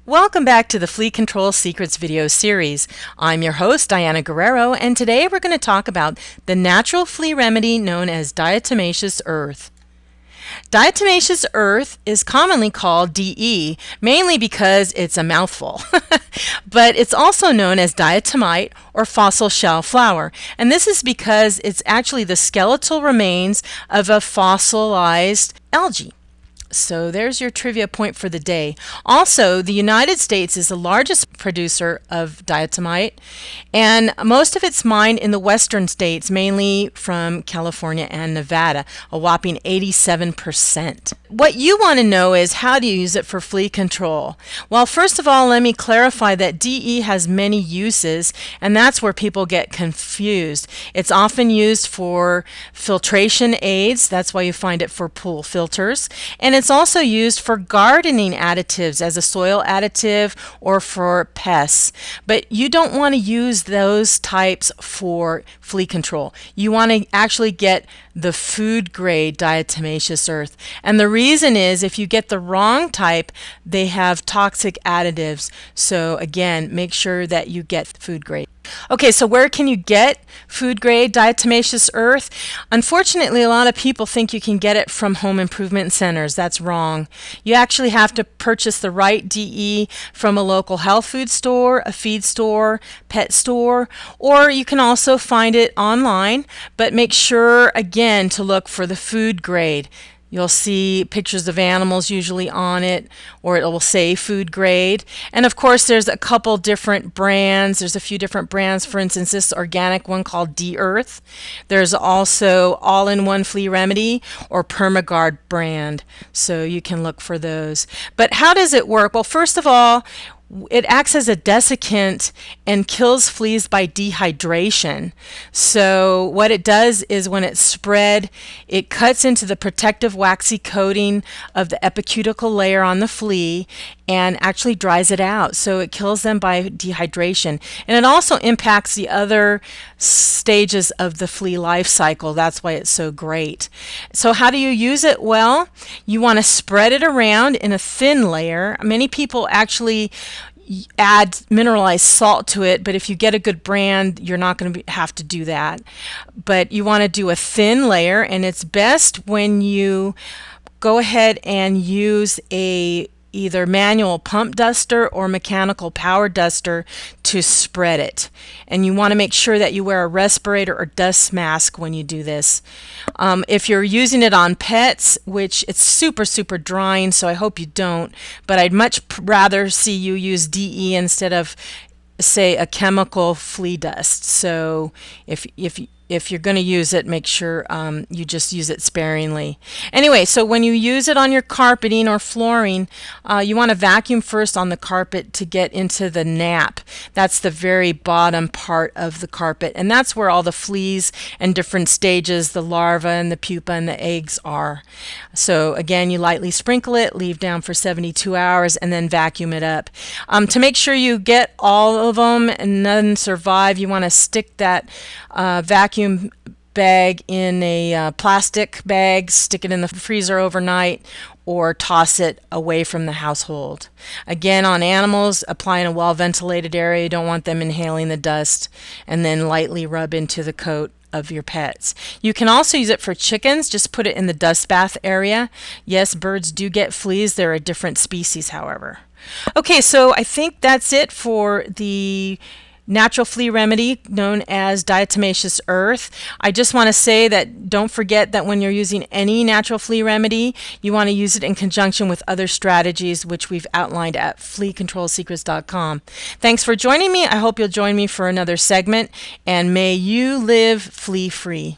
Welcome back to the Flea Control Secrets video series. I'm your host, Diana Guerrero, and today we're going to talk about the natural flea remedy known as diatomacious-earth. Diatomacious-earth is commonly called DE, mainly because it's a mouthful. But it's also known as diatomite or fossil shell flower, and this is because it's actually the skeletal remains of a fossilized algae. So there's your trivia point for the day. Also, the United States is the largest producer of diatomite, and most of it's mined in the western states, mainly from California and Nevada, a whopping 87%. What you want to know is how do you use it for flea control? Well, first of all, let me clarify that DE has many uses, and that's where people get confused. It's often used for filtration aids. That's why you find it for pool filters. And it's also used for gardening additives as a soil additive or for pests. But you don't want to use those types for flea control. You want to actually get the food grade diatomaceous-earth. And the reason is if you get the wrong type, they have toxic additives. So again, make sure that you get food grade. Okay, so where can you get food grade diatomaceous-earth? Unfortunately, a lot of people think you can get it from home improvement centers. That's wrong. You actually have to purchase the right DE from a local health food store, a feed store, pet store, or you can also find it online, but make sure again to look for the food grade. You'll see pictures of animals usually on it, or it will say food grade. And of course, there's a couple different brands. There's a few different brands. For instance, this organic one called D-Earth. There's also All-in-One Flea Remedy or Permaguard brand. So you can look for those. But how does it work? Well, first of all, it acts as a desiccant and kills fleas by dehydration. So what it does is when it's spread, it cuts into the protective waxy coating of the epicuticle layer on the flea and actually dries it out. So it kills them by dehydration. And it also impacts the other stages of the flea life cycle. That's why it's so great. So how do you use it? Well, you want to spread it around in a thin layer. Many people actually add mineralized salt to it, but if you get a good brand, you're not going to have to do that. But you want to do a thin layer, and it's best when you go ahead and use a either manual pump duster or mechanical power duster to spread it. And you want to make sure that you wear a respirator or dust mask when you do this. If you're using it on pets, which it's super drying, so I hope you don't, but I'd much rather see you use DE instead of, say, a chemical flea dust. So if you're going to use it, make sure you just use it sparingly. Anyway, so when you use it on your carpeting or flooring, you want to vacuum first on the carpet to get into the nap. That's the very bottom part of the carpet, and that's where all the fleas and different stages, the larvae and the pupa and the eggs are. So again, you lightly sprinkle it, leave down for 72 hours, and then vacuum it up. To make sure you get all of them and none survive, you want to stick that vacuum bag in a plastic bag, stick it in the freezer overnight, or toss it away from the household. Again, on animals, apply in a well-ventilated area. You don't want them inhaling the dust, and then lightly rub into the coat of your pets. You can also use it for chickens. Just put it in the dust bath area. Yes, birds do get fleas. They're a different species, however. Okay, so I think that's it for the natural flea remedy known as diatomaceous-earth. I just want to say that don't forget that when you're using any natural flea remedy, you want to use it in conjunction with other strategies which we've outlined at flea-control-secrets.com. Thanks for joining me. I hope you'll join me for another segment, and may you live flea-free.